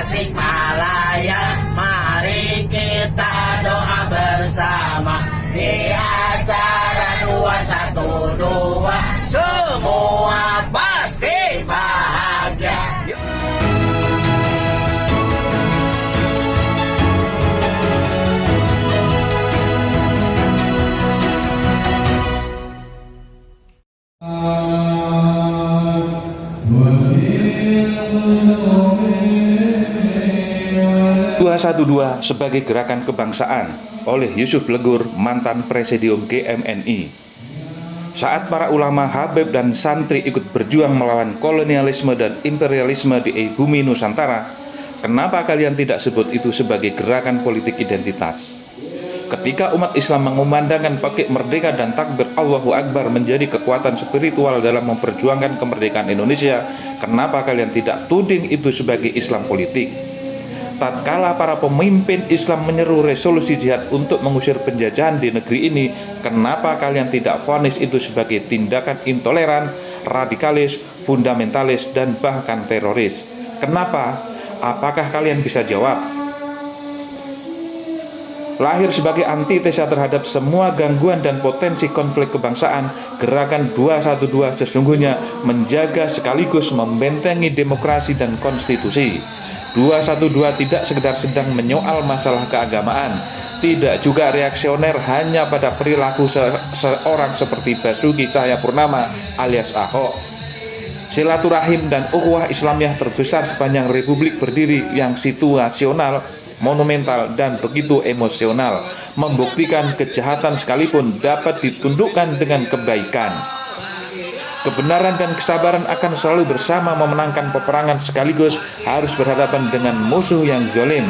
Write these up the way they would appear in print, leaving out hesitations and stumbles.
Tasikmalaya, mari kita doa bersama di acara 212, semua pasti bahagia. 212 sebagai gerakan kebangsaan oleh Yusuf Legur, mantan Presidium GMNI. Saat para ulama, habib dan santri ikut berjuang melawan kolonialisme dan imperialisme di bumi Nusantara, kenapa kalian tidak sebut itu sebagai gerakan politik identitas? Ketika umat Islam mengumandangkan pakik merdeka dan takbir Allahu Akbar menjadi kekuatan spiritual dalam memperjuangkan kemerdekaan Indonesia, kenapa kalian tidak tuding itu sebagai Islam politik? Tatkala para pemimpin Islam menyeru resolusi jihad untuk mengusir penjajahan di negeri ini, kenapa kalian tidak vonis itu sebagai tindakan intoleran, radikalis, fundamentalis, dan bahkan teroris? Kenapa? Apakah kalian bisa jawab? Lahir sebagai antitesa terhadap semua gangguan dan potensi konflik kebangsaan, gerakan 212 sesungguhnya menjaga sekaligus membentengi demokrasi dan konstitusi. 212 tidak sekedar sedang menyoal masalah keagamaan, tidak juga reaksioner hanya pada perilaku seorang seperti Basuki Cahayapurnama alias Ahok. Silaturahim dan ukhuwah Islamiyah terbesar sepanjang Republik berdiri yang situasional, monumental, dan begitu emosional, membuktikan kejahatan sekalipun dapat ditundukkan dengan kebaikan. Kebenaran dan kesabaran akan selalu bersama memenangkan peperangan sekaligus harus berhadapan dengan musuh yang zalim.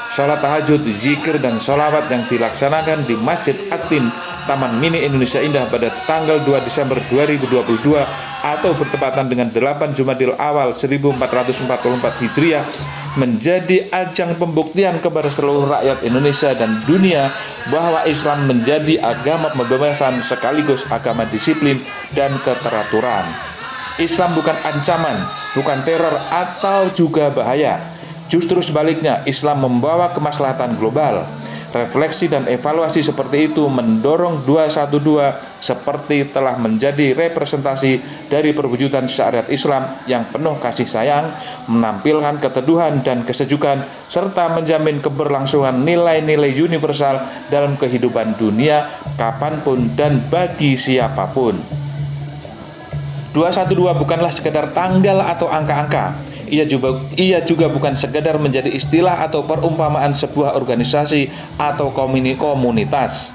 Salat tahajud, zikir, dan sholawat yang dilaksanakan di Masjid Atin, Taman Mini Indonesia Indah pada tanggal 2 Desember 2022 atau bertepatan dengan 8 Jumadil Awal 1444 Hijriah menjadi ajang pembuktian kepada seluruh rakyat Indonesia dan dunia bahwa Islam menjadi agama pembebasan sekaligus agama disiplin dan keteraturan. Islam bukan ancaman, bukan teror atau juga bahaya. Justru sebaliknya, Islam membawa kemaslahatan global. Refleksi dan evaluasi seperti itu mendorong 212 seperti telah menjadi representasi dari perwujudan syariat Islam yang penuh kasih sayang, menampilkan keteduhan dan kesejukan, serta menjamin keberlangsungan nilai-nilai universal dalam kehidupan dunia, kapanpun dan bagi siapapun. 212 bukanlah sekedar tanggal atau angka-angka. Ia juga bukan sekedar menjadi istilah atau perumpamaan sebuah organisasi atau komunitas.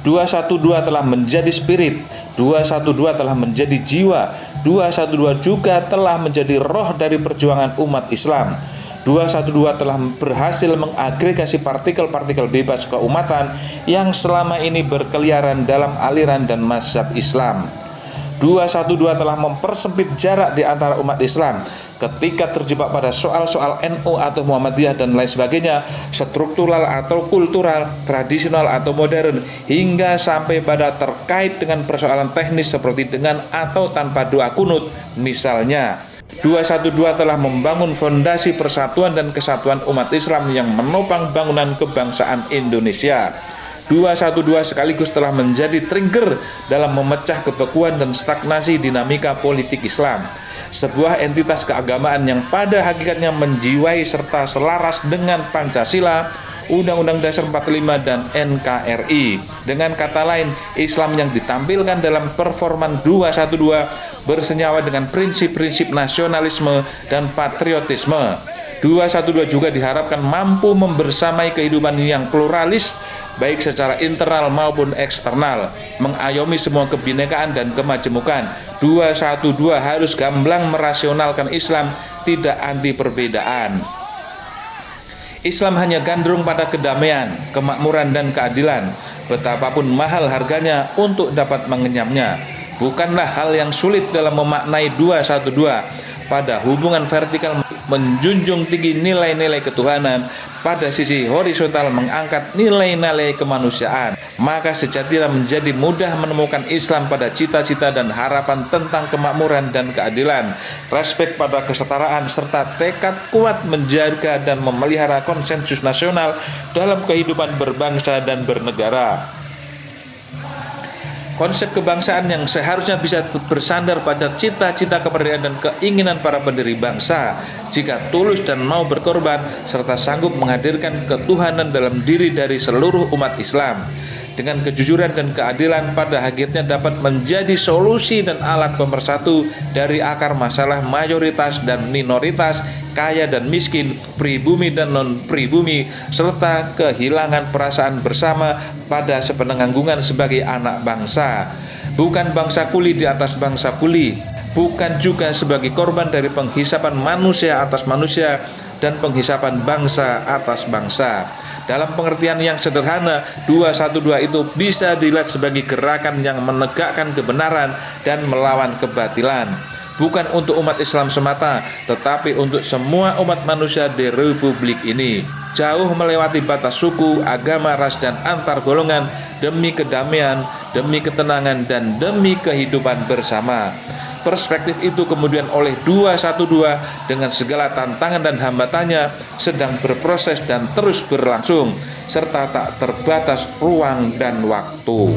212 telah menjadi spirit, 212 telah menjadi jiwa, 212 juga telah menjadi roh dari perjuangan umat Islam. 212 telah berhasil mengagregasi partikel-partikel bebas keumatan yang selama ini berkeliaran dalam aliran dan mazhab Islam. 212 telah mempersempit jarak di antara umat Islam ketika terjebak pada soal-soal NU atau Muhammadiyah dan lain sebagainya, struktural atau kultural, tradisional atau modern, hingga sampai pada terkait dengan persoalan teknis seperti dengan atau tanpa doa kunut misalnya. 212 telah membangun fondasi persatuan dan kesatuan umat Islam yang menopang bangunan kebangsaan Indonesia. 212 sekaligus telah menjadi trigger dalam memecah kebekuan dan stagnasi dinamika politik Islam, sebuah entitas keagamaan yang pada hakikatnya menjiwai serta selaras dengan Pancasila, Undang-Undang Dasar 45 dan NKRI. Dengan kata lain, Islam yang ditampilkan dalam performan 212 bersenyawa dengan prinsip-prinsip nasionalisme dan patriotisme. 212 juga diharapkan mampu membersamai kehidupan yang pluralis baik secara internal maupun eksternal, mengayomi semua kebinekaan dan kemajemukan. 212 harus gamblang merasionalkan Islam, tidak anti perbedaan. Islam hanya gandrung pada kedamaian, kemakmuran, dan keadilan, betapapun mahal harganya untuk dapat mengenyamnya. Bukanlah hal yang sulit dalam memaknai 212. pada hubungan vertikal menjunjung tinggi nilai-nilai ketuhanan, pada sisi horizontal mengangkat nilai-nilai kemanusiaan, maka sejatinya menjadi mudah menemukan Islam pada cita-cita dan harapan tentang kemakmuran dan keadilan, respek pada kesetaraan, serta tekad kuat menjaga dan memelihara konsensus nasional dalam kehidupan berbangsa dan bernegara. Konsep kebangsaan yang seharusnya bisa bersandar pada cita-cita kemerdekaan dan keinginan para pendiri bangsa, jika tulus dan mau berkorban serta sanggup menghadirkan ketuhanan dalam diri dari seluruh umat Islam. Dengan kejujuran dan keadilan pada hakikatnya dapat menjadi solusi dan alat pemersatu dari akar masalah mayoritas dan minoritas, kaya dan miskin, pribumi dan non-pribumi, serta kehilangan perasaan bersama pada sepenanggungan sebagai anak bangsa. Bukan bangsa kuli di atas bangsa kuli, bukan juga sebagai korban dari penghisapan manusia atas manusia dan penghisapan bangsa atas bangsa. Dalam pengertian yang sederhana, 212 itu bisa dilihat sebagai gerakan yang menegakkan kebenaran dan melawan kebatilan. Bukan untuk umat Islam semata, tetapi untuk semua umat manusia di Republik ini. Jauh melewati batas suku, agama, ras, dan antar golongan, demi kedamaian, demi ketenangan, dan demi kehidupan bersama. Perspektif itu kemudian oleh 212 dengan segala tantangan dan hambatannya sedang berproses dan terus berlangsung, serta tak terbatas ruang dan waktu.